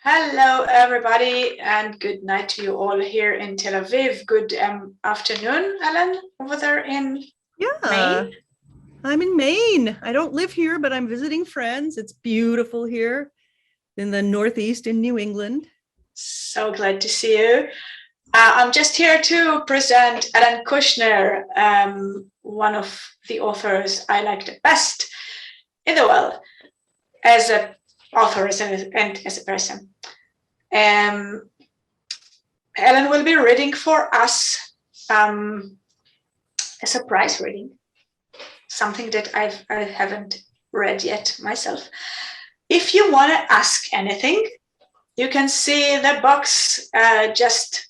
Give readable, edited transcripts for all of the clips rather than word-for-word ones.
Hello, everybody, and good night to you all here in Tel Aviv. Good afternoon, Ellen, over there in Maine. I'm in Maine. I don't live here, but I'm visiting friends. It's beautiful here in the Northeast in New England. So glad to see you. I'm just here to present Ellen Kouchner, one of the authors I like the best in the world as an author and as a person. Ellen will be reading for us a surprise reading, something that I haven't read yet myself. If you want to ask anything, you can see the box just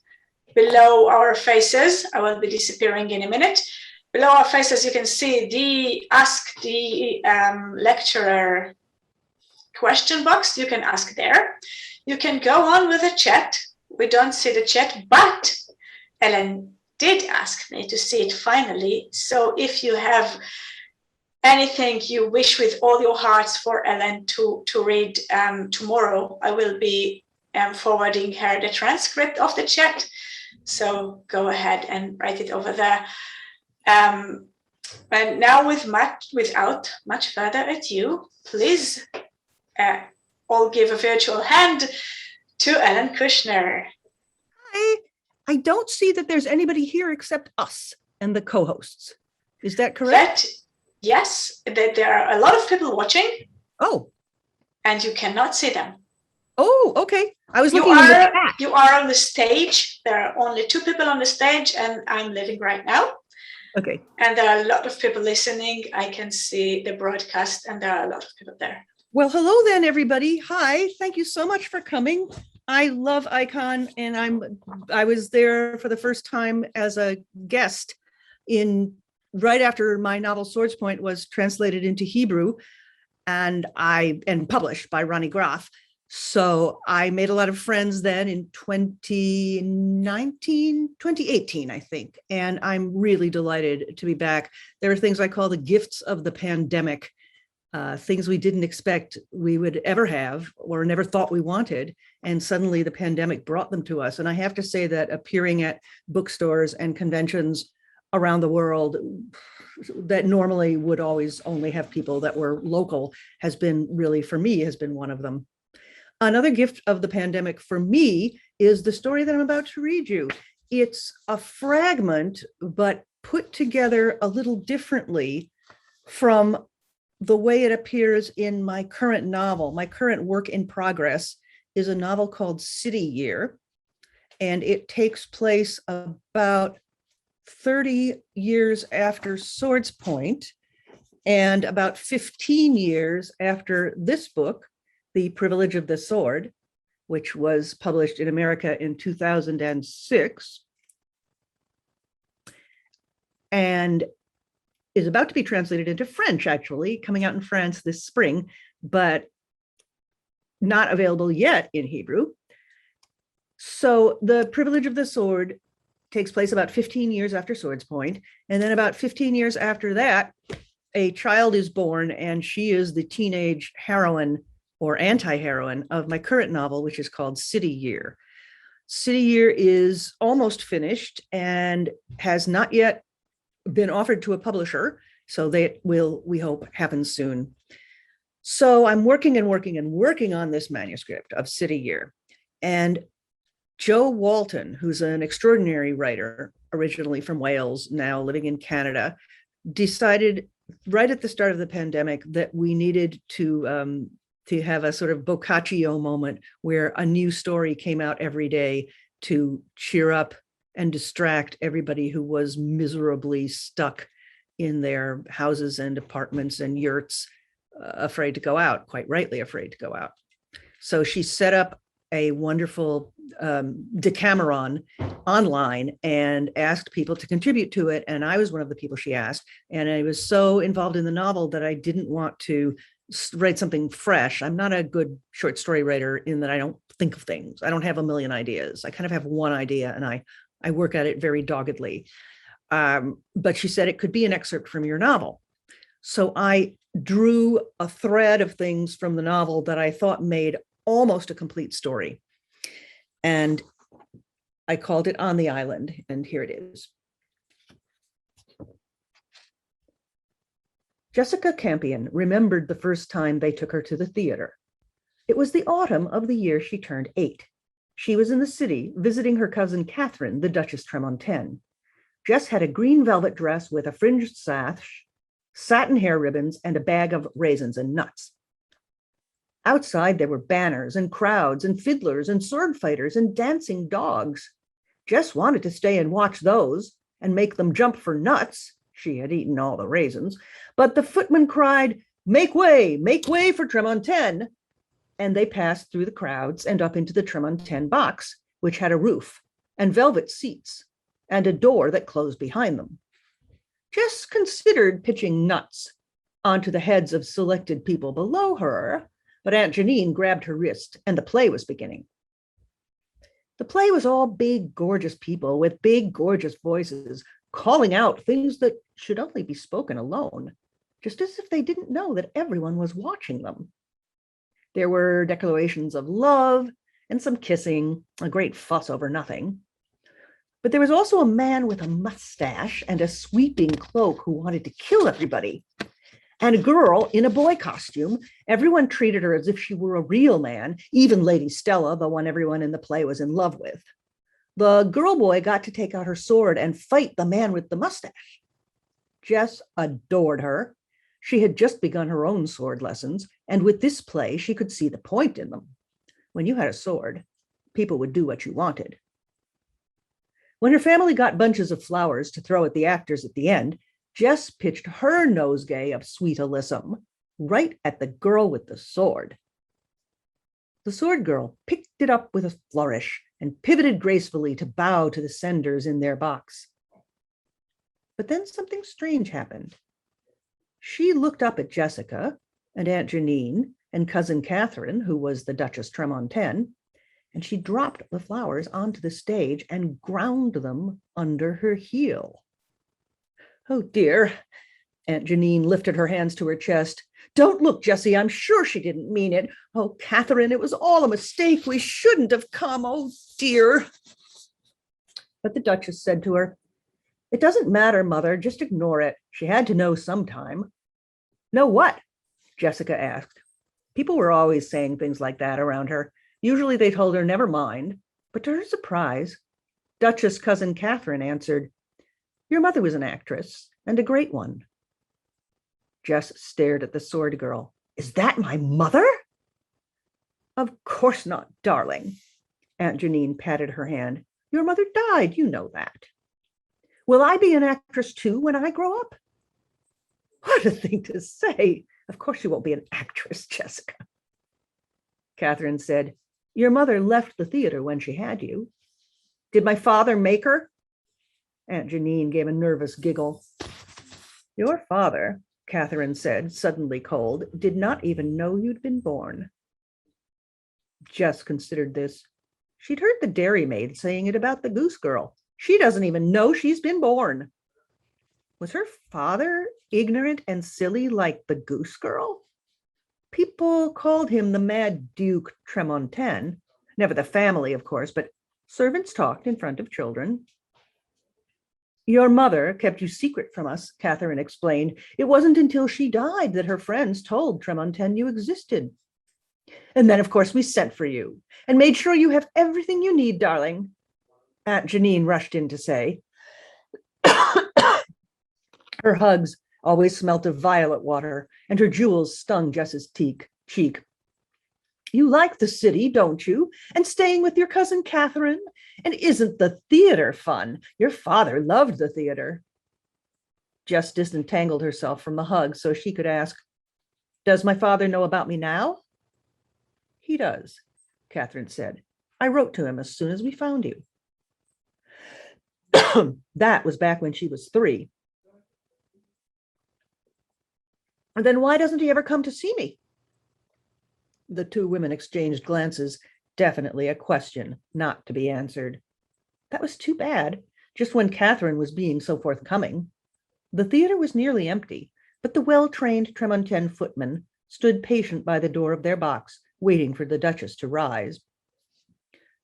below our faces. I will be disappearing in a minute. Below our faces, you can see the Ask the Lecturer question box. You can ask there. You can go on with the chat. We don't see the chat, but Ellen did ask me to see it finally. So if you have anything you wish with all your hearts for Ellen to read tomorrow, I will be forwarding her the transcript of the chat. So go ahead and write it over there. And now without much further ado, please all give a virtual hand to Ellen Kouchner. Hi. I don't see that there's anybody here except us and the co-hosts. Is that correct? Yes, there are a lot of people watching. Oh. And you cannot see them. Oh, okay. I was looking in the chat. You are on the stage. There are only 2 people on the stage, and I'm living right now. Okay. And there are a lot of people listening. I can see the broadcast, and there are a lot of people there. Well, hello then, everybody. Hi. Thank you so much for coming. I love Eikon, and I was there for the first time as a guest right after my novel Swords Point was translated into Hebrew and published by Ronnie Graff. So I made a lot of friends then in 2018, I think. And I'm really delighted to be back. There are things I call the gifts of the pandemic, things we didn't expect we would ever have or never thought we wanted. And suddenly the pandemic brought them to us. And I have to say that appearing at bookstores and conventions around the world that normally would always only have people that were local has been really, for me, has been one of them. Another gift of the pandemic for me is the story that I'm about to read you. It's a fragment, but put together a little differently from the way it appears in my current novel. My current work in progress is a novel called City Year, and it takes place about 30 years after Swords Point and about 15 years after this book, The Privilege of the Sword, which was published in America in 2006 and is about to be translated into French, actually, coming out in France this spring, but not available yet in Hebrew. So The Privilege of the Sword takes place about 15 years after Swords Point, and then about 15 years after that, a child is born, and she is the teenage heroine or anti-heroine of my current novel, which is called City Year. City Year is almost finished and has not yet been offered to a publisher, so that will, we hope, happen soon. So I'm working on this manuscript of City Year. And Joe Walton, who's an extraordinary writer, originally from Wales, now living in Canada, decided right at the start of the pandemic that we needed to have a sort of Boccaccio moment where a new story came out every day to cheer up and distract everybody who was miserably stuck in their houses and apartments and yurts, afraid to go out, quite rightly afraid to go out. So she set up a wonderful Decameron online and asked people to contribute to it. And I was one of the people she asked. And I was so involved in the novel that I didn't want to write something fresh. I'm not a good short story writer in that I don't think of things. I don't have a million ideas. I kind of have one idea and I work at it very doggedly. But she said it could be an excerpt from your novel. So I drew a thread of things from the novel that I thought made almost a complete story. And I called it On the Island, and here it is. Jessica Campion remembered the first time they took her to the theater. It was the autumn of the year she turned 8. She was in the city visiting her cousin Catherine, the Duchess Tremondtaine. Jess had a green velvet dress with a fringed sash, satin hair ribbons, and a bag of raisins and nuts. Outside, there were banners and crowds and fiddlers and sword fighters and dancing dogs. Jess wanted to stay and watch those and make them jump for nuts. She had eaten all the raisins, but the footman cried, make way for Tremondtaine." And they passed through the crowds and up into the Tremondtaine box, which had a roof and velvet seats and a door that closed behind them. Jess considered pitching nuts onto the heads of selected people below her, but Aunt Janine grabbed her wrist and the play was beginning. The play was all big, gorgeous people with big, gorgeous voices, calling out things that should only be spoken alone, just as if they didn't know that everyone was watching them. There were declarations of love and some kissing, a great fuss over nothing. But there was also a man with a mustache and a sweeping cloak who wanted to kill everybody, and a girl in a boy costume. Everyone treated her as if she were a real man, even Lady Stella, the one everyone in the play was in love with. The girl boy got to take out her sword and fight the man with the mustache. Jess adored her. She had just begun her own sword lessons, and with this play, she could see the point in them. When you had a sword, people would do what you wanted. When her family got bunches of flowers to throw at the actors at the end, Jess pitched her nosegay of sweet alyssum right at the girl with the sword. The sword girl picked it up with a flourish and pivoted gracefully to bow to the senders in their box. But then something strange happened. She looked up at Jessica and Aunt Janine and cousin Catherine, who was the Duchess Tremondtaine, and she dropped the flowers onto the stage and ground them under her heel. "Oh dear," Aunt Janine lifted her hands to her chest. "Don't look, Jessie, I'm sure she didn't mean it. Oh, Catherine, it was all a mistake. We shouldn't have come, oh dear." But the Duchess said to her, "It doesn't matter, Mother, just ignore it. She had to know sometime." "Know what?" Jessica asked. People were always saying things like that around her. Usually they told her never mind, but to her surprise, Duchess cousin Catherine answered, "Your mother was an actress, and a great one." Jess stared at the sword girl. "Is that my mother?" "Of course not, darling." Aunt Janine patted her hand. "Your mother died, you know that." "Will I be an actress too when I grow up?" What a thing to say. Of course you won't be an actress, Jessica. Catherine said, "Your mother left the theater when she had you. Did my father make her?" Aunt Janine gave a nervous giggle. "Your father," Catherine said, suddenly cold, "did not even know you'd been born." Jess considered this. She'd heard the dairymaid saying it about the goose girl. She doesn't even know she's been born. Was her father ignorant and silly like the goose girl? People called him the Mad Duke Tremondtaine, never the family, of course, but servants talked in front of children. "Your mother kept you secret from us," Catherine explained. "It wasn't until she died that her friends told Tremondtaine you existed. And then, of course, we sent for you and made sure you have everything you need, darling," Aunt Janine rushed in to say. Her hugs always smelt of violet water, and her jewels stung Jess's cheek. "You like the city, don't you? And staying with your cousin Catherine? And isn't the theater fun? Your father loved the theater." Jess disentangled herself from the hug so she could ask, "Does my father know about me now?" "He does," Catherine said. "I wrote to him as soon as we found you." That was back when she was 3. "And then why doesn't he ever come to see me?" The two women exchanged glances, definitely a question not to be answered. That was too bad, just when Catherine was being so forthcoming. The theater was nearly empty, but the well-trained Tremondtaine footman stood patient by the door of their box, waiting for the Duchess to rise.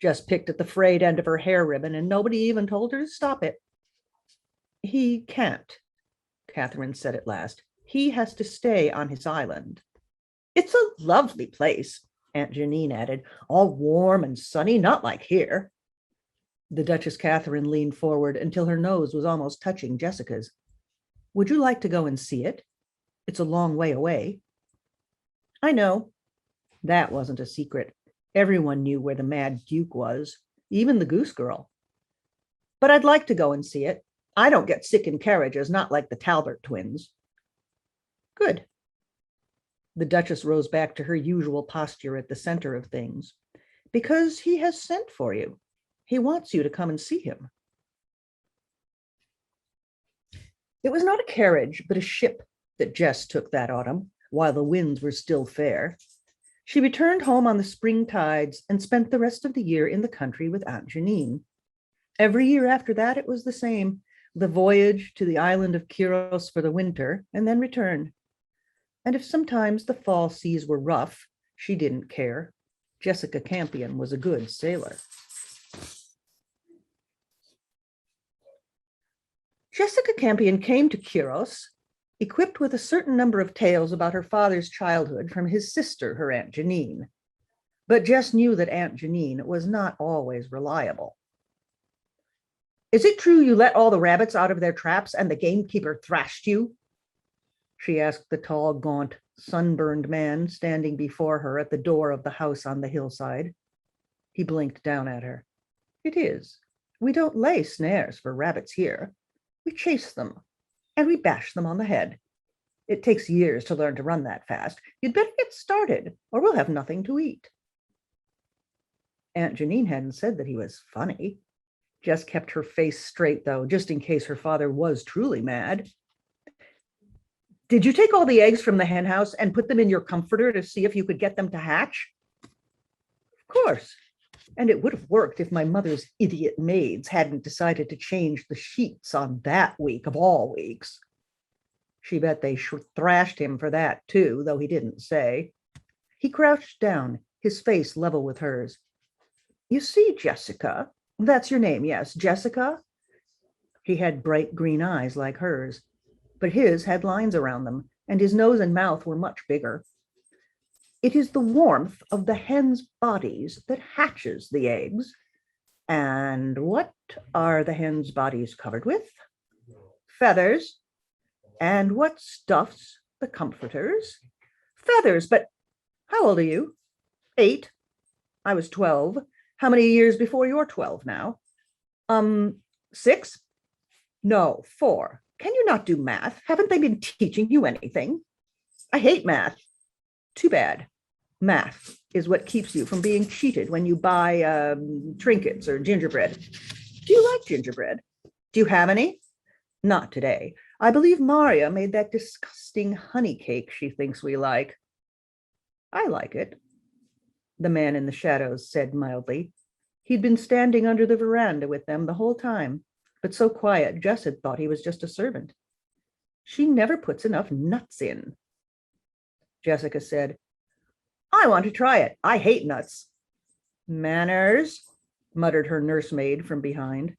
Jess picked at the frayed end of her hair ribbon, and nobody even told her to stop it. He can't, Catherine said at last. He has to stay on his island. It's a lovely place, Aunt Janine added, all warm and sunny, not like here. The Duchess Catherine leaned forward until her nose was almost touching Jessica's. Would you like to go and see it? It's a long way away. I know. That wasn't a secret. Everyone knew where the Mad Duke was, even the Goose Girl. But I'd like to go and see it. I don't get sick in carriages, not like the Talbot twins. Good. The Duchess rose back to her usual posture at the center of things. Because he has sent for you. He wants you to come and see him. It was not a carriage, but a ship that Jess took that autumn, while the winds were still fair. She returned home on the spring tides and spent the rest of the year in the country with Aunt Janine. Every year after that, it was the same. The voyage to the island of Kyros for the winter, and then return. And if sometimes the fall seas were rough, she didn't care. Jessica Campion was a good sailor. Jessica Campion came to Kyros, equipped with a certain number of tales about her father's childhood from his sister, her Aunt Janine. But Jess knew that Aunt Janine was not always reliable. Is it true you let all the rabbits out of their traps and the gamekeeper thrashed you? She asked the tall, gaunt, sunburned man standing before her at the door of the house on the hillside. He blinked down at her. It is. We don't lay snares for rabbits here. We chase them, and we bash them on the head. It takes years to learn to run that fast. You'd better get started, or we'll have nothing to eat. Aunt Janine hadn't said that he was funny. Jess kept her face straight, though, just in case her father was truly mad. Did you take all the eggs from the hen house and put them in your comforter to see if you could get them to hatch? Of course. And it would have worked if my mother's idiot maids hadn't decided to change the sheets on that week of all weeks. She bet they thrashed him for that, too, though he didn't say. He crouched down, his face level with hers. You see, Jessica, that's your name, yes, Jessica? He had bright green eyes like hers, but his had lines around them, and his nose and mouth were much bigger. It is the warmth of the hens' bodies that hatches the eggs. And what are the hens' bodies covered with? Feathers. And what stuffs the comforters? Feathers, but how old are you? 8. I was 12. How many years before you're 12 now? 6? No, 4. Can you not do math? Haven't they been teaching you anything? I hate math. Too bad. Math is what keeps you from being cheated when you buy trinkets or gingerbread. Do you like gingerbread? Do you have any? Not today. I believe Maria made that disgusting honey cake she thinks we like. I like it, the man in the shadows said mildly. He'd been standing under the veranda with them the whole time, but so quiet Jess had thought he was just a servant. She never puts enough nuts in. Jessica said, I want to try it. I hate nuts. Manners, muttered her nursemaid from behind.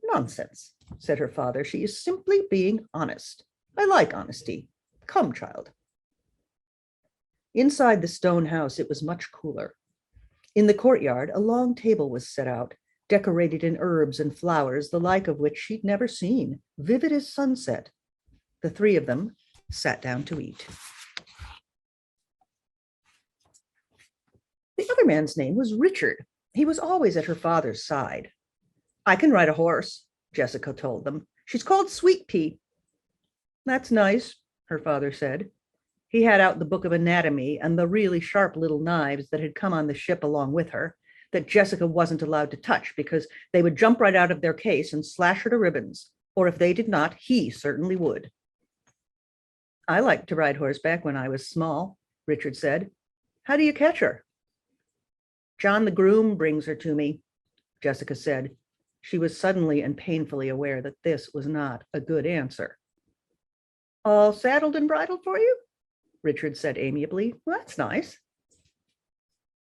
Nonsense, said her father. She is simply being honest. I like honesty. Come, child. Inside the stone house, it was much cooler. In the courtyard, a long table was set out, decorated in herbs and flowers, the like of which she'd never seen, vivid as sunset. The three of them sat down to eat. The other man's name was Richard. He was always at her father's side. I can ride a horse, Jessica told them. She's called Sweet Pea. That's nice, her father said. He had out the book of anatomy and the really sharp little knives that had come on the ship along with her, that Jessica wasn't allowed to touch because they would jump right out of their case and slash her to ribbons, or if they did not, he certainly would. I liked to ride horseback when I was small, Richard said. How do you catch her? John the groom brings her to me, Jessica said. She was suddenly and painfully aware that this was not a good answer. All saddled and bridled for you? Richard said amiably. Well, that's nice.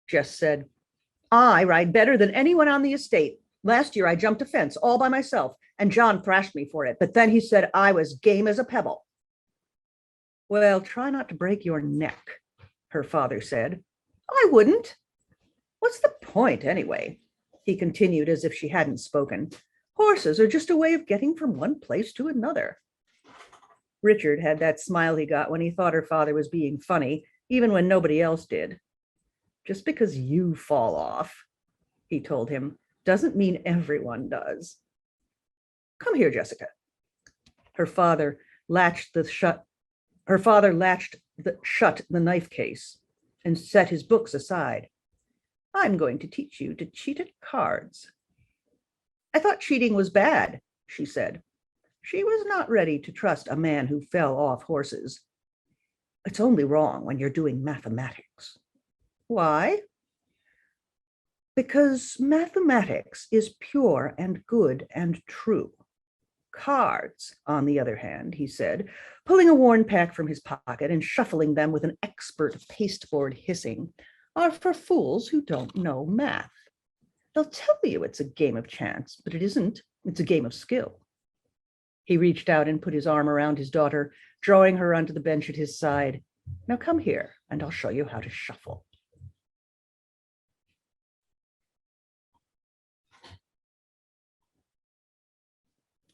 Jess said. I ride better than anyone on the estate. Last year I jumped a fence all by myself, and John thrashed me for it, but then he said I was game as a pebble. Well, try not to break your neck, her father said. I wouldn't. What's the point anyway? He continued as if she hadn't spoken. Horses are just a way of getting from one place to another. Richard had that smile he got when he thought her father was being funny, even when nobody else did. Just because you fall off, he told him, doesn't mean everyone does. Come here, Jessica. Her father shut the knife case and set his books aside. I'm going to teach you to cheat at cards. I thought cheating was bad, she said. She was not ready to trust a man who fell off horses. It's only wrong when you're doing mathematics. Why? Because mathematics is pure and good and true. Cards, on the other hand, he said, pulling a worn pack from his pocket and shuffling them with an expert pasteboard hissing, are for fools who don't know math. They'll tell you it's a game of chance, but it isn't. It's a game of skill. He reached out and put his arm around his daughter, drawing her onto the bench at his side. Now come here, and I'll show you how to shuffle.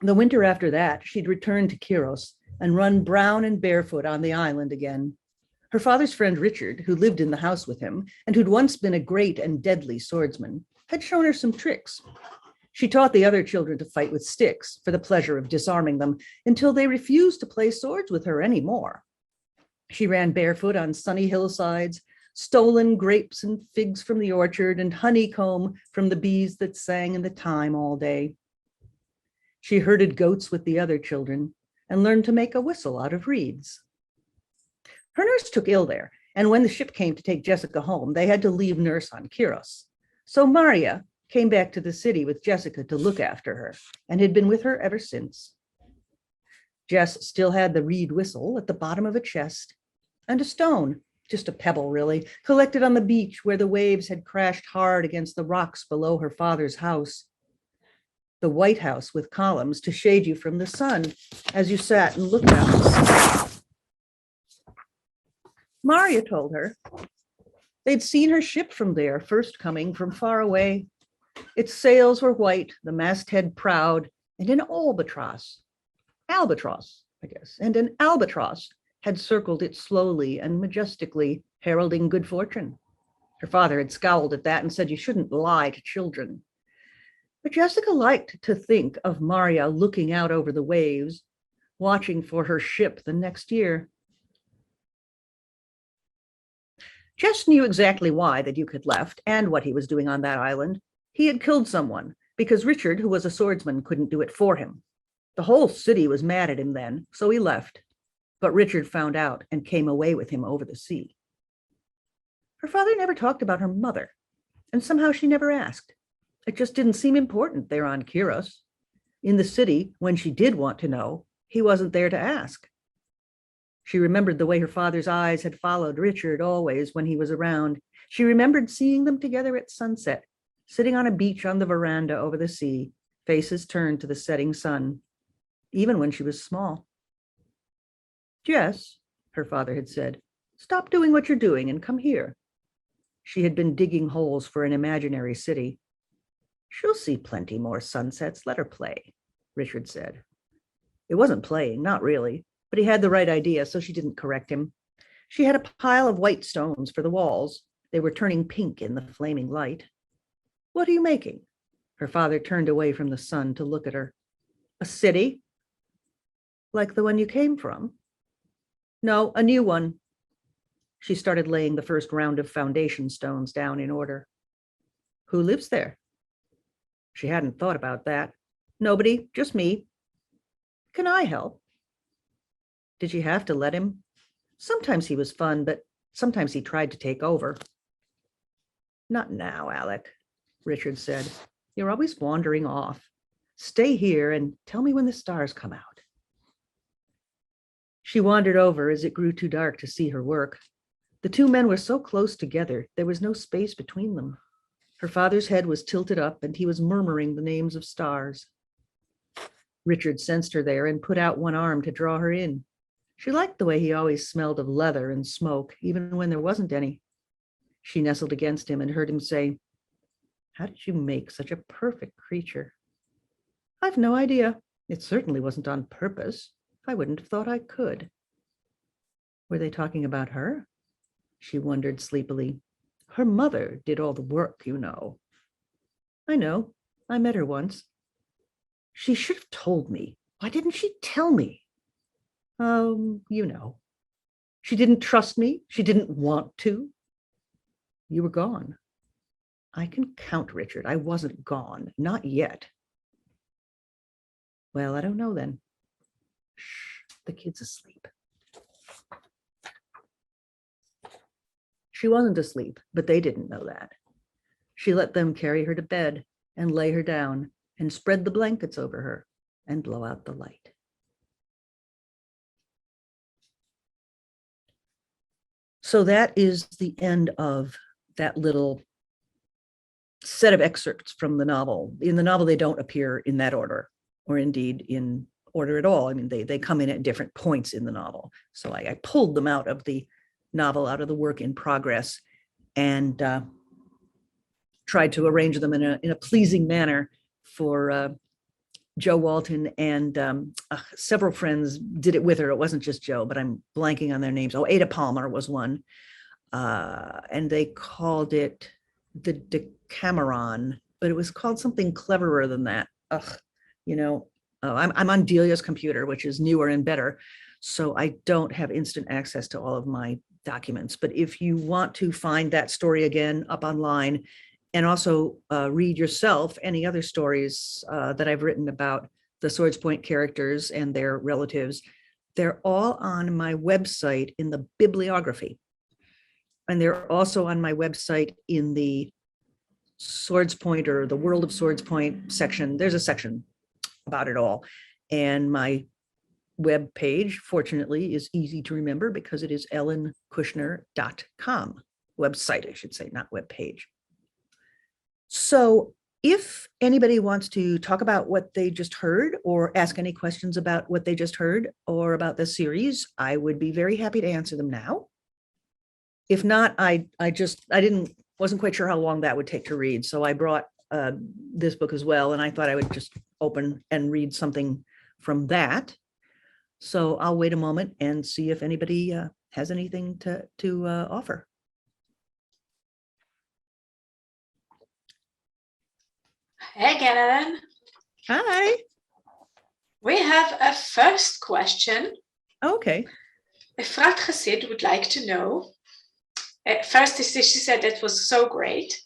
The winter after that, she'd returned to Kiros and run brown and barefoot on the island again. Her father's friend Richard, who lived in the house with him and who'd once been a great and deadly swordsman, had shown her some tricks. She taught the other children to fight with sticks for the pleasure of disarming them until they refused to play swords with her anymore. She ran barefoot on sunny hillsides, stolen grapes and figs from the orchard and honeycomb from the bees that sang in the thyme all day. She herded goats with the other children and learned to make a whistle out of reeds. Her nurse took ill there, and when the ship came to take Jessica home, they had to leave nurse on Kiros. So Maria came back to the city with Jessica to look after her and had been with her ever since. Jess still had the reed whistle at the bottom of a chest and a stone, just a pebble really, collected on the beach where the waves had crashed hard against the rocks below her father's house. The White House with columns to shade you from the sun as you sat and looked out. Maria told her they'd seen her ship from there, first coming from far away. Its sails were white, the masthead proud, and an albatross, and an albatross had circled it slowly and majestically, heralding good fortune. Her father had scowled at that and said you shouldn't lie to children. But Jessica liked to think of Maria looking out over the waves, watching for her ship the next year. Jess knew exactly why the Duke had left and what he was doing on that island. He had killed someone because Richard, who was a swordsman, couldn't do it for him. The whole city was mad at him then, so he left. But Richard found out and came away with him over the sea. Her father never talked about her mother, and somehow she never asked. It just didn't seem important there on Kiros. In the city, when she did want to know, he wasn't there to ask. She remembered the way her father's eyes had followed Richard always when he was around. She remembered seeing them together at sunset, sitting on a beach on the veranda over the sea, faces turned to the setting sun, even when she was small. Jess, her father had said, stop doing what you're doing and come here. She had been digging holes for an imaginary city. She'll see plenty more sunsets. Let her play, Richard said. It wasn't playing, not really, but he had the right idea, so she didn't correct him. She had a pile of white stones for the walls. They were turning pink in the flaming light. What are you making? Her father turned away from the sun to look at her. A city? Like the one you came from? No, a new one. She started laying the first round of foundation stones down in order. Who lives there? She hadn't thought about that. Nobody, just me. Can I help? Did she have to let him? Sometimes he was fun, but sometimes he tried to take over. Not now, Alec, Richard said. You're always wandering off. Stay here and tell me when the stars come out. She wandered over as it grew too dark to see her work. The two men were so close together, there was no space between them. Her father's head was tilted up, and he was murmuring the names of stars. Richard sensed her there and put out one arm to draw her in. She liked the way he always smelled of leather and smoke, even when there wasn't any. She nestled against him and heard him say, "How did you make such a perfect creature?" "I've no idea. It certainly wasn't on purpose. I wouldn't have thought I could." Were they talking about her? She wondered sleepily. Her mother did all the work, you know. I know. I met her once. She should have told me. Why didn't she tell me? You know. She didn't trust me. She didn't want to. You were gone. I can count, Richard. I wasn't gone. Not yet. Well, I don't know then. Shh, the kid's asleep. She wasn't asleep, but they didn't know that. She let them carry her to bed and lay her down and spread the blankets over her and blow out the light. So that is the end of that little set of excerpts from the novel. In the novel, they don't appear in that order, or indeed in order at all. I mean, they come in at different points in the novel. So I pulled them out of the novel, out of the work in progress, and tried to arrange them in a pleasing manner for Jo Walton, and several friends did it with her. It wasn't just Jo, but I'm blanking on their names. Oh, Ada Palmer was one. And they called it the Decameron, but it was called something cleverer than that. I'm on Delia's computer, which is newer and better, so I don't have instant access to all of my documents. But if you want to find that story again up online, and also read yourself any other stories that I've written about the Swords Point characters and their relatives, they're all on my website in the bibliography. And they're also on my website in the Swords Point, or the World of Swords Point section. There's a section about it all. And my web page, fortunately, is easy to remember because it is ellenkouchner.com. Website, I should say, not web page. So if anybody wants to talk about what they just heard, or ask any questions about what they just heard or about the series, I would be very happy to answer them now. If not, I wasn't quite sure how long that would take to read. So I brought this book as well, and I thought I would just open and read something from that. So I'll wait a moment and see if anybody has anything to offer. Hey again, Ellen. Hi. We have a first question. Okay. Efrat Chassid would like to know. First, she said that was so great,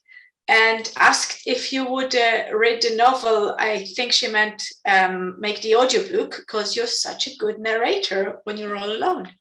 and asked if you would read the novel. I think she meant make the audiobook, because you're such a good narrator when you're all alone.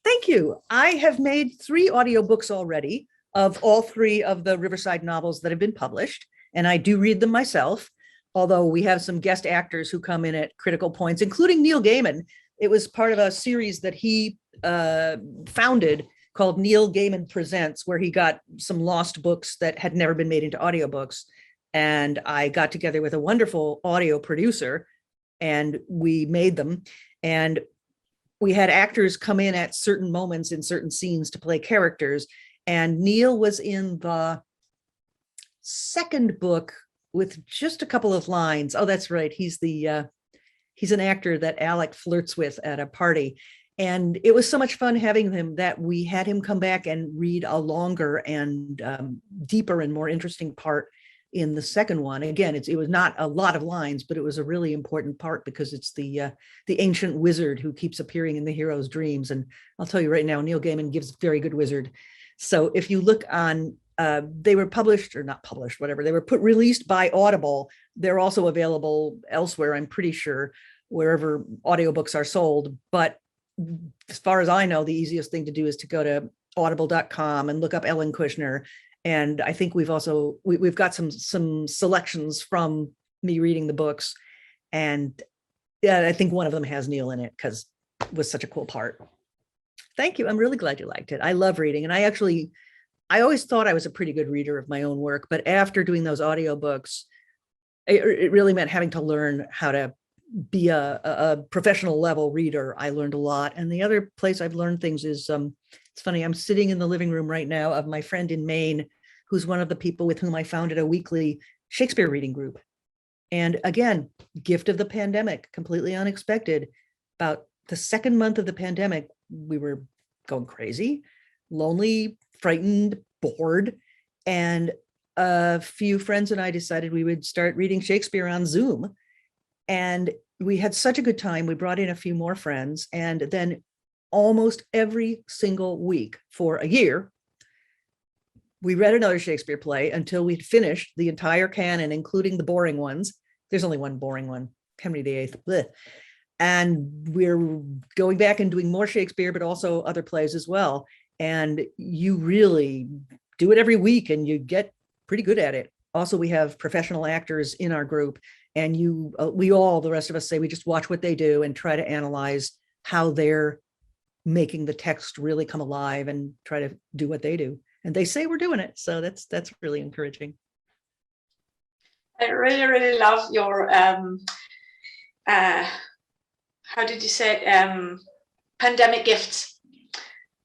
Thank you. I have made 3 audiobooks already of all 3 of the Riverside novels that have been published, and I do read them myself, although we have some guest actors who come in at critical points, including Neil Gaiman. It was part of a series that he founded called Neil Gaiman Presents, where he got some lost books that had never been made into audiobooks. And I got together with a wonderful audio producer, and we made them. And we had actors come in at certain moments in certain scenes to play characters. And Neil was in the second book with just a couple of lines. Oh, that's right. He's an actor that Alec flirts with at a party. And it was so much fun having him that we had him come back and read a longer and deeper and more interesting part in the second one. Again, it was not a lot of lines, but it was a really important part because it's the ancient wizard who keeps appearing in the hero's dreams. And I'll tell you right now, Neil Gaiman gives very good wizard. So if you look on, they were published, or not published, whatever, they were released by Audible. They're also available elsewhere, I'm pretty sure, wherever audiobooks are sold. But as far as I know, the easiest thing to do is to go to audible.com and look up Ellen Kouchner. And I think we've got some selections from me reading the books. And yeah, I think one of them has Neil in it because it was such a cool part. Thank you. I'm really glad you liked it. I love reading. And I always thought I was a pretty good reader of my own work, but after doing those audiobooks, it really meant having to learn how to be a professional level reader. I learned a lot. And the other place I've learned things is, it's funny, I'm sitting in the living room right now of my friend in Maine, who's one of the people with whom I founded a weekly Shakespeare reading group. And again, gift of the pandemic, completely unexpected. About the second month of the pandemic, we were going crazy, lonely, frightened, bored. And a few friends and I decided we would start reading Shakespeare on Zoom. And we had such a good time. We brought in a few more friends. And then almost every single week for a year, we read another Shakespeare play until we'd finished the entire canon, including the boring ones. There's only one boring one, Henry VIII. Bleh. And we're going back and doing more Shakespeare, but also other plays as well. And you really do it every week and you get pretty good at it. Also, we have professional actors in our group, and the rest of us say we just watch what they do and try to analyze how they're making the text really come alive and try to do what they do. And they say we're doing it. So that's really encouraging. I really, really love your, how did you say it? Pandemic gifts.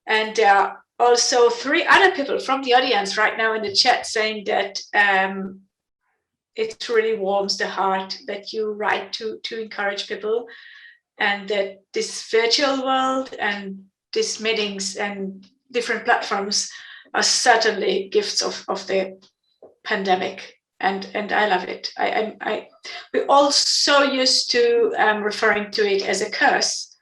And there are also 3 other people from the audience right now in the chat saying that it really warms the heart that you write to encourage people, and that this virtual world and these meetings and different platforms are certainly gifts of the pandemic. And I love it. We're all so used to referring to it as a curse,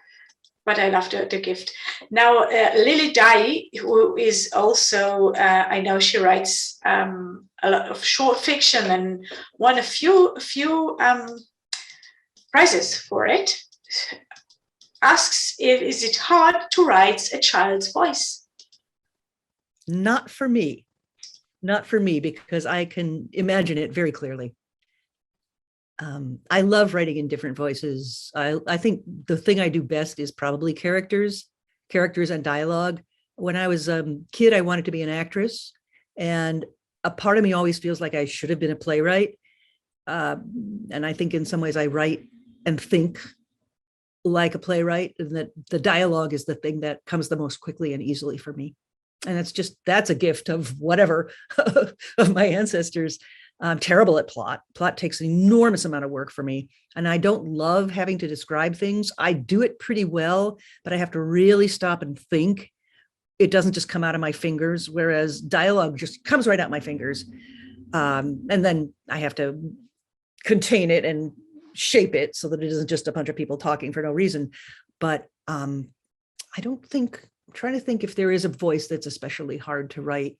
but I love the gift. Now, Lily Dye, who is also, I know she writes a lot of short fiction and won a few prizes for it, asks is it hard to write a child's voice? Not for me, because I can imagine it very clearly. I love writing in different voices. I think the thing I do best is probably characters and dialogue. When I was a kid, I wanted to be an actress, and a part of me always feels like I should have been a playwright. And I think in some ways I write and think like a playwright, and that the dialogue is the thing that comes the most quickly and easily for me. And that's a gift of whatever of my ancestors. I'm terrible at plot. Plot takes an enormous amount of work for me. And I don't love having to describe things. I do it pretty well, but I have to really stop and think. It doesn't just come out of my fingers, whereas dialogue just comes right out my fingers. And then I have to contain it and shape it so that it isn't just a bunch of people talking for no reason. But I'm trying to think if there is a voice that's especially hard to write.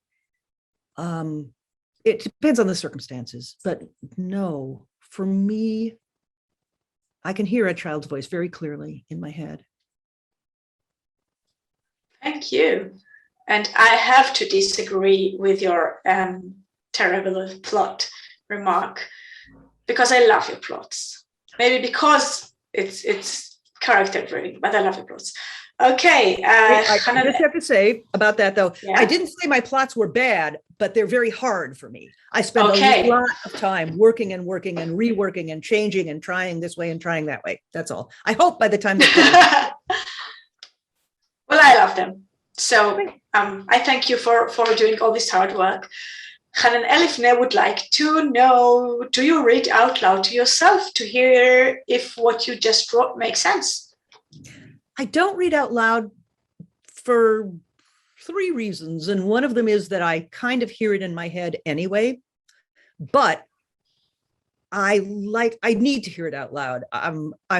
It depends on the circumstances, but no, for me, I can hear a child's voice very clearly in my head. Thank you. And I have to disagree with your terrible plot remark, because I love your plots. Maybe because it's character driven, but I love your plots. Okay. I just have to say about that, though, yeah. I didn't say my plots were bad, but they're very hard for me. I spend a lot of time working and reworking and changing and trying this way and trying that way. That's all. I hope by the time they come. Well, I love them. So I thank you for doing all this hard work. Hanan Elifne would like to know, do you read out loud to yourself to hear if what you just wrote makes sense? I don't read out loud for 3 reasons. And one of them is that I kind of hear it in my head anyway, but I need to hear it out loud.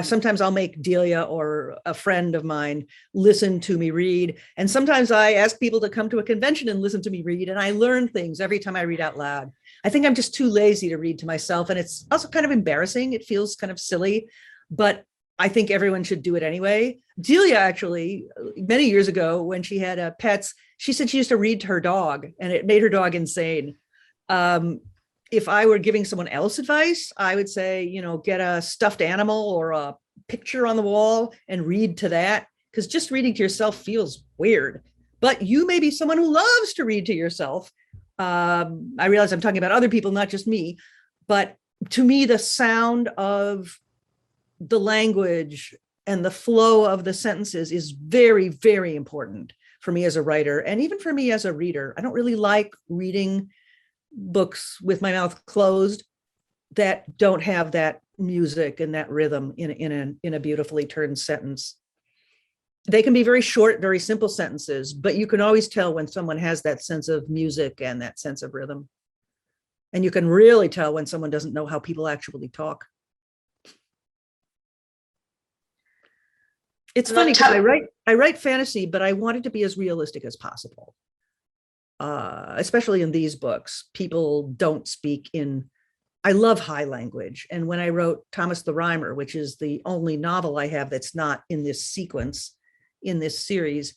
Sometimes I'll make Delia or a friend of mine listen to me read. And sometimes I ask people to come to a convention and listen to me read. And I learn things every time I read out loud. I think I'm just too lazy to read to myself. And it's also kind of embarrassing. It feels kind of silly, but I think everyone should do it anyway. Delia, actually, many years ago when she had pets, she said she used to read to her dog and it made her dog insane. If I were giving someone else advice, I would say, get a stuffed animal or a picture on the wall and read to that, because just reading to yourself feels weird. But you may be someone who loves to read to yourself. I realize I'm talking about other people, not just me, but to me, the sound of the language and the flow of the sentences is very, very important for me as a writer, and even for me as a reader. I don't really like reading books with my mouth closed that don't have that music and that rhythm in a beautifully turned sentence. They can be very short, very simple sentences, but you can always tell when someone has that sense of music and that sense of rhythm. And you can really tell when someone doesn't know how people actually talk. It's funny because I write fantasy, but I want it to be as realistic as possible. Especially in these books, people don't speak in, I love high language. And when I wrote Thomas the Rhymer, which is the only novel I have that's not in this sequence, in this series,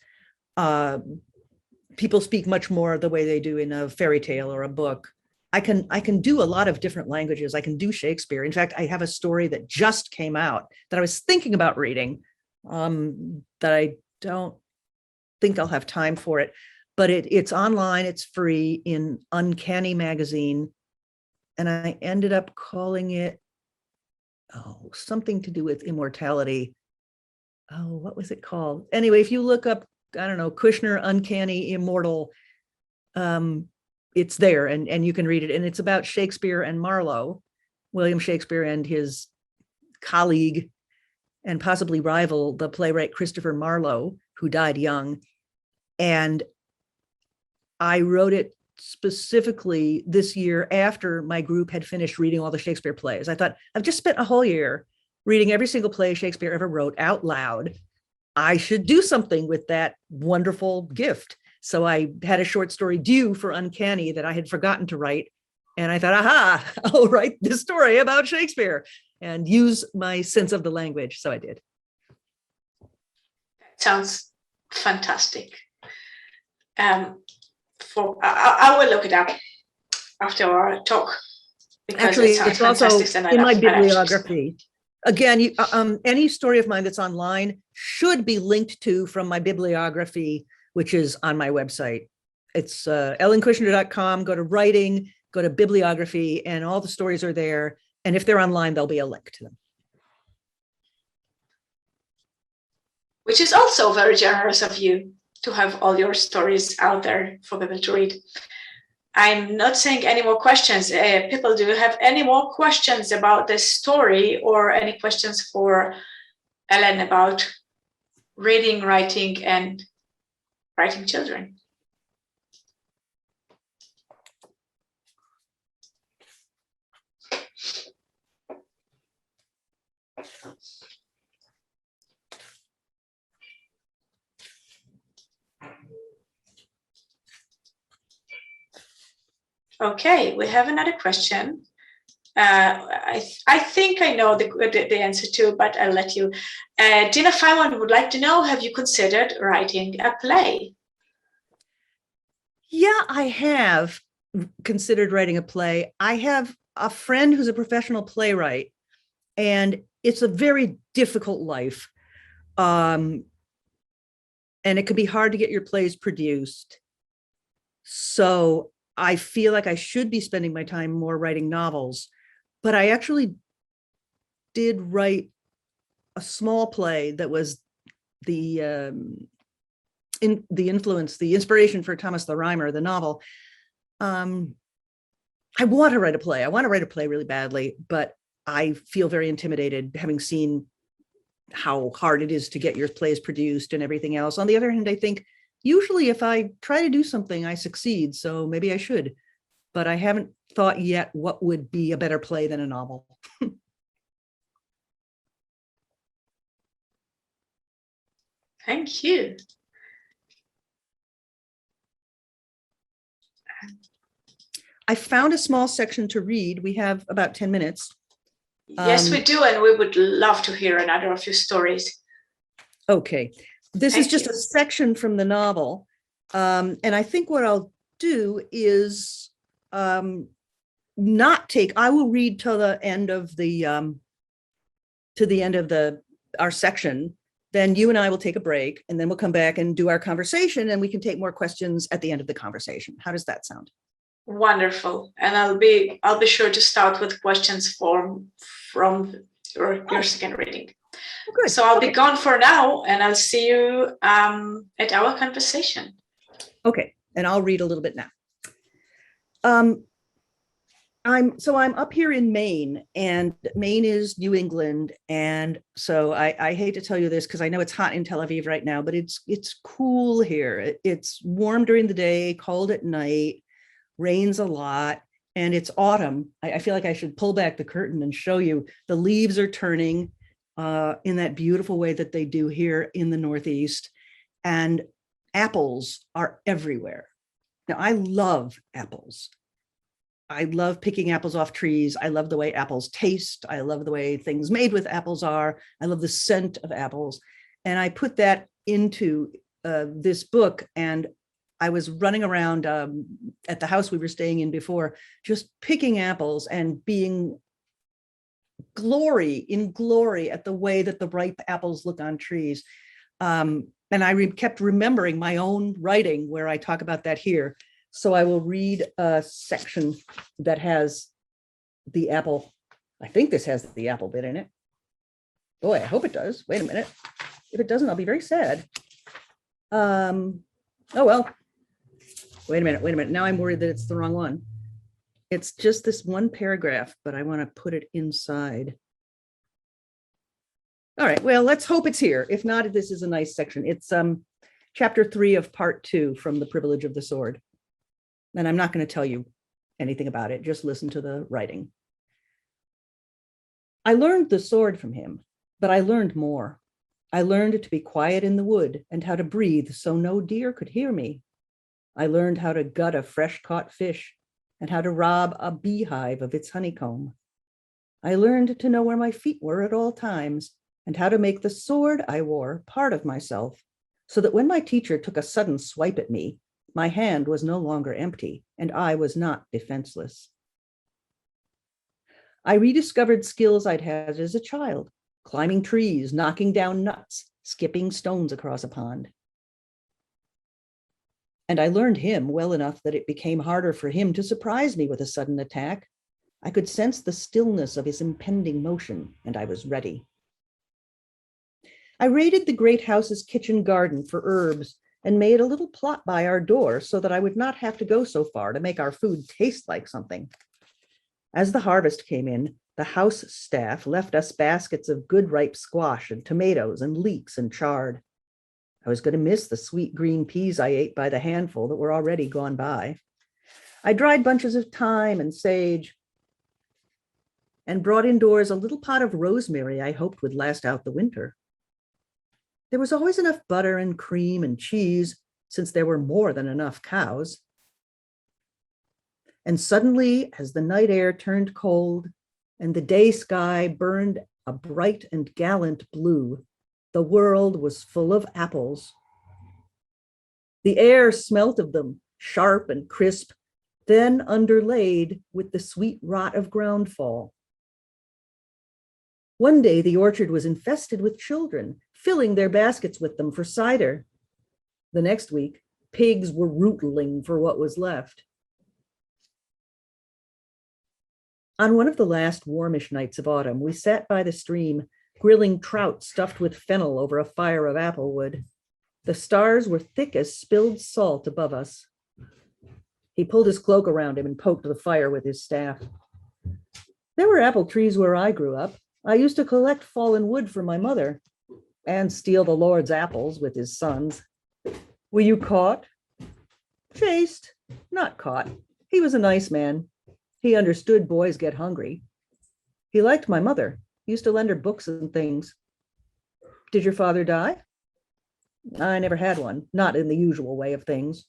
people speak much more the way they do in a fairy tale or a book. I can do a lot of different languages. I can do Shakespeare. In fact, I have a story that just came out that I was thinking about reading, that I don't think I'll have time for it, but it's online, it's free in Uncanny Magazine. And I ended up calling it, something to do with immortality. What was it called? Anyway, if you look up, I don't know, Kouchner, Uncanny Immortal, it's there and you can read it. And it's about Shakespeare and Marlowe, William Shakespeare and his colleague and possibly rival, the playwright Christopher Marlowe, who died young. And I wrote it specifically this year after my group had finished reading all the Shakespeare plays. I thought, I've just spent a whole year reading every single play Shakespeare ever wrote out loud. I should do something with that wonderful gift. So I had a short story due for Uncanny that I had forgotten to write. And I thought, aha, I'll write this story about Shakespeare and use my sense of the language. So I did. Sounds fantastic. I will look it up after our talk. Actually, it's also in my bibliography. Again, any story of mine that's online should be linked to from my bibliography, which is on my website. It's ellenkouchner.com. Go to writing, go to bibliography, and all the stories are there. And if they're online, there'll be a link to them. Which is also very generous of you to have all your stories out there for people to read. I'm not saying any more questions. People, do you have any more questions about this story or any questions for Ellen about reading, writing, and writing children? Okay, we have another question. I think I know the answer to, but I'll let you. Dina Feynman would like to know, have you considered writing a play? Yeah, I have considered writing a play. I have a friend who's a professional playwright, and it's a very difficult life. And it can be hard to get your plays produced. So I feel like I should be spending my time more writing novels, but I actually did write a small play that was the inspiration for Thomas the Rhymer, the novel. I want to write a play. I want to write a play really badly, but I feel very intimidated having seen how hard it is to get your plays produced and everything else. On the other hand, I think usually if I try to do something, I succeed. So maybe I should, but I haven't thought yet what would be a better play than a novel. Thank you. I found a small section to read. We have about 10 minutes. Yes, we do. And we would love to hear another of your stories. Okay. This is just a section from the novel. And I think what I'll do is I will read till the end of our section, then you and I will take a break, and then we'll come back and do our conversation, and we can take more questions at the end of the conversation. How does that sound? Wonderful. And I'll be sure to start with questions from your second reading. Good. So I'll be gone for now, and I'll see you at our conversation. Okay, and I'll read a little bit now. I'm up here in Maine, and Maine is New England, and so I hate to tell you this because I know it's hot in Tel Aviv right now, but it's cool here. It's warm during the day, cold at night, rains a lot, and it's autumn. I feel like I should pull back the curtain and show you the leaves are turning in that beautiful way that they do here in the Northeast, and apples are everywhere. Now, I love apples. I love picking apples off trees. I love the way apples taste. I love the way things made with apples are. I love the scent of apples. And I put that into this book, and I was running around at the house we were staying in before, just picking apples and being in glory at the way that the ripe apples look on trees. And I kept remembering my own writing where I talk about that here. So I will read a section that has the apple. I think this has the apple bit in it. Boy, I hope it does. Wait a minute. If it doesn't, I'll be very sad. Oh, well. Wait a minute. Now I'm worried that it's the wrong one. It's just this one paragraph, but I want to put it inside. All right, well, let's hope it's here. If not, this is a nice section. It's chapter 3 of part 2 from The Privilege of the Sword. And I'm not going to tell you anything about it. Just listen to the writing. I learned the sword from him, but I learned more. I learned to be quiet in the wood and how to breathe so no deer could hear me. I learned how to gut a fresh caught fish and how to rob a beehive of its honeycomb. I learned to know where my feet were at all times and how to make the sword I wore part of myself, so that when my teacher took a sudden swipe at me, my hand was no longer empty and I was not defenseless. I rediscovered skills I'd had as a child, climbing trees, knocking down nuts, skipping stones across a pond. And I learned him well enough that it became harder for him to surprise me with a sudden attack. I could sense the stillness of his impending motion, and I was ready. I raided the great house's kitchen garden for herbs and made a little plot by our door so that I would not have to go so far to make our food taste like something. As the harvest came in, the house staff left us baskets of good ripe squash and tomatoes and leeks and chard. I was going to miss the sweet green peas I ate by the handful that were already gone by. I dried bunches of thyme and sage and brought indoors a little pot of rosemary I hoped would last out the winter. There was always enough butter and cream and cheese, since there were more than enough cows. And suddenly, as the night air turned cold and the day sky burned a bright and gallant blue, the world was full of apples. The air smelt of them, sharp and crisp, then underlaid with the sweet rot of groundfall. One day, the orchard was infested with children, filling their baskets with them for cider. The next week, pigs were rootling for what was left. On one of the last warmish nights of autumn, we sat by the stream, grilling trout stuffed with fennel over a fire of applewood. The stars were thick as spilled salt above us. He pulled his cloak around him and poked the fire with his staff. There were apple trees where I grew up. I used to collect fallen wood for my mother and steal the Lord's apples with his sons. Were you caught? Chased, not caught. He was a nice man. He understood boys get hungry. He liked my mother. He used to lend her books and things. Did your father die? I never had one, not in the usual way of things.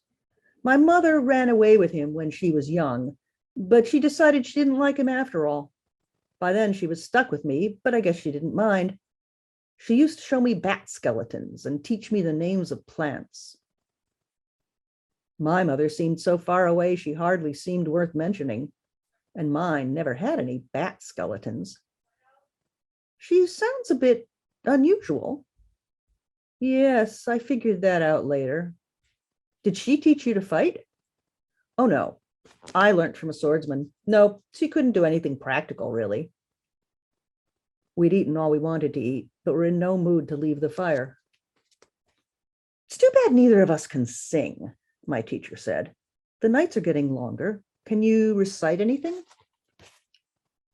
My mother ran away with him when she was young, but she decided she didn't like him after all. By then she was stuck with me, but I guess she didn't mind. She used to show me bat skeletons and teach me the names of plants. My mother seemed so far away she hardly seemed worth mentioning, and mine never had any bat skeletons. She sounds a bit unusual. Yes, I figured that out later. Did she teach you to fight? Oh, no. I learned from a swordsman. No, she couldn't do anything practical, really. We'd eaten all we wanted to eat, but we're in no mood to leave the fire. It's too bad neither of us can sing, my teacher said. The nights are getting longer. Can you recite anything?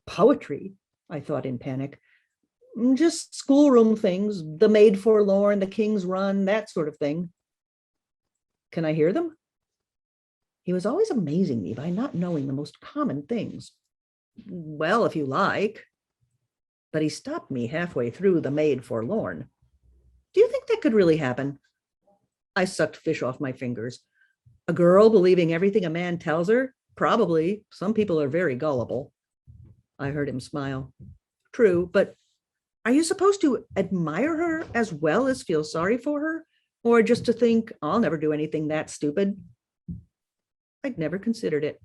Poetry, I thought in panic. Just schoolroom things, The Maid Forlorn, The King's Run, that sort of thing. Can I hear them? He was always amazing me by not knowing the most common things. Well, if you like. But he stopped me halfway through The Maid Forlorn. Do you think that could really happen? I sucked fish off my fingers. A girl believing everything a man tells her? Probably. Some people are very gullible. I heard him smile. True, but are you supposed to admire her as well as feel sorry for her? Or just to think, I'll never do anything that stupid? I'd never considered it.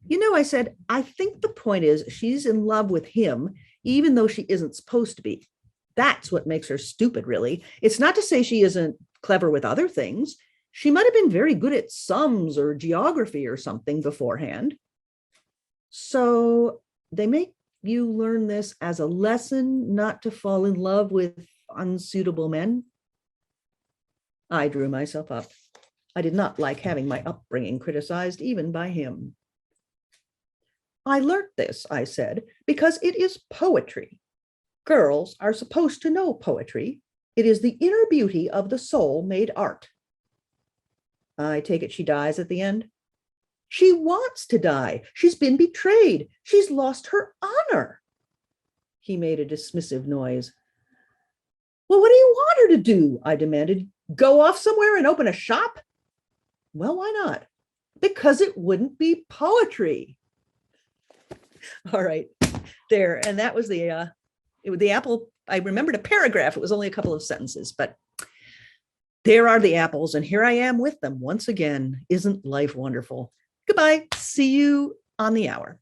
You know, I said, I think the point is she's in love with him, even though she isn't supposed to be. That's what makes her stupid, really. It's not to say she isn't clever with other things. She might have been very good at sums or geography or something beforehand. So they make you learn this as a lesson not to fall in love with unsuitable men? I drew myself up. I did not like having my upbringing criticized even by him. I learnt this, I said, because it is poetry. Girls are supposed to know poetry. It is the inner beauty of the soul made art. I take it she dies at the end? She wants to die. She's been betrayed. She's lost her honor. He made a dismissive noise. Well, what do you want her to do? I demanded. Go off somewhere and open a shop? Well, why not? Because it wouldn't be poetry. All right, there. And that was the apple. I remembered a paragraph. It was only a couple of sentences, but there are the apples, and here I am with them once again. Isn't life wonderful? Goodbye. See you on the hour.